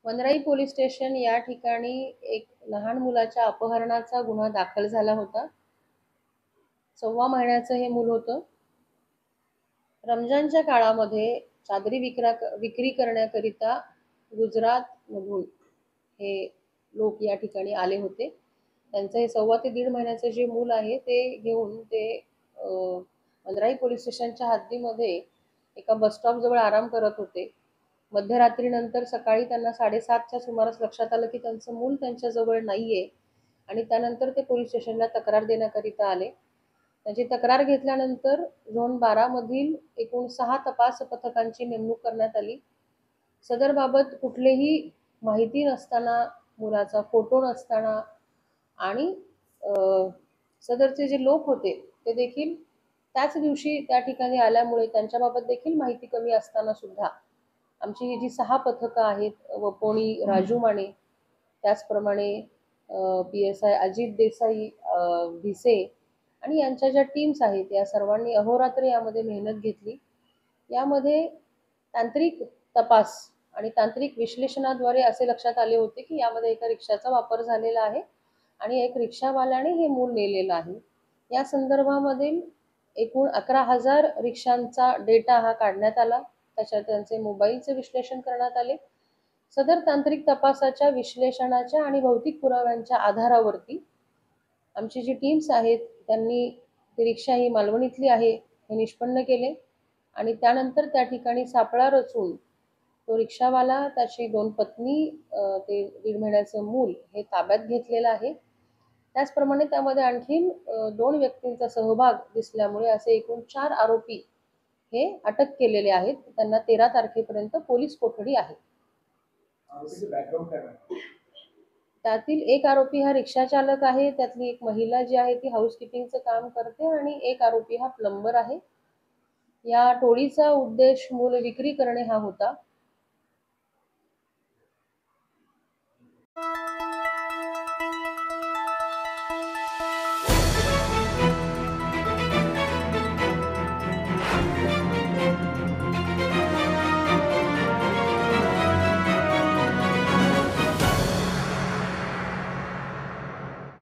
वनराई police station या ठिकाणी एक लहान मुलाच्या अपहरणाचा गुन्हा दाखल झाला होता। 1.25 महिन्याचं हे मूल होतं। रमजानच्या काळामध्ये चादरी विक्री करण्याकरिता गुजरातमधून हे लोक या ठिकाणी आले होते। त्यांचं हे 1.25 ते 1.5 महिन्याचं जे मूल आहे ते घेऊन ते वनराई पोलीस स्टेशनच्या हद्दीमध्ये एका बस स्टॉप जवळ आराम करत होते। मध्यरात्रीनंतर सकाळी त्यांना 7:30च्या सुमारास लक्षात आलं की त्यांचं मूल त्यांच्याजवळ नाहीये आणि त्यानंतर ते पोलीस स्टेशनला तक्रार देण्याकरिता आले। त्यांची तक्रार घेतल्यानंतर झोन 12 मधील एकूण 6 तपास पथकांची नेमणूक करण्यात आली। सदर बाबत कुठलीही माहिती नसताना, मुलाचा फोटो नसताना आणि सदरचे जे लोक होते ते देखील त्याच दिवशी त्या ठिकाणी आल्यामुळे त्यांच्याबाबत देखील माहिती कमी असताना सुद्धा आमची ही जी 6 पथकं आहेत, वपोणी राजू माने, त्याचप्रमाणे PSI अजित देसाई, भिसे आणि यांच्या ज्या टीम्स आहेत या सर्वांनी अहोरात्र यामध्ये मेहनत घेतली। यामध्ये तांत्रिक तपास आणि तांत्रिक विश्लेषणाद्वारे असे लक्षात आले होते की यामध्ये एका रिक्षाचा वापर झालेला आहे आणि एक रिक्षावाल्याने हे मूल नेलेलं आहे। या संदर्भामध्ये एकूण 11,000 रिक्षांचा डेटा हा काढण्यात आला। त्याच्यात त्यांचे मोबाईलचे विश्लेषण करण्यात आले। सदर तांत्रिक तपासाच्या विश्लेषणाच्या आणि भौतिक पुराव्यांच्या आधारावरती आमची जी टीम्स आहेत त्यांनी ती रिक्षा ही मालवणीतली आहे हे निष्पन्न केले आणि त्यानंतर त्या ठिकाणी सापळा रचून तो रिक्षावाला, त्याची 2 पत्नी, ते 1.5 महिन्याचं मूल हे ताब्यात घेतलेलं आहे। त्याचप्रमाणे त्यामध्ये आणखीन 2 व्यक्तींचा सहभाग दिसल्यामुळे असे एकूण 4 आरोपी हे अटक केलेले आहेत। त्यांना 13 तारखेपर्यंत पोलीस कोठडी आहे। त्यातील एक आरोपी हा रिक्षा चालक आहे, त्यातली एक महिला जी आहे ती हाऊसकीपिंगचं काम करते आणि एक आरोपी हा प्लंबर आहे। या टोळीचा उद्देश मूल विक्री करणे हा होता।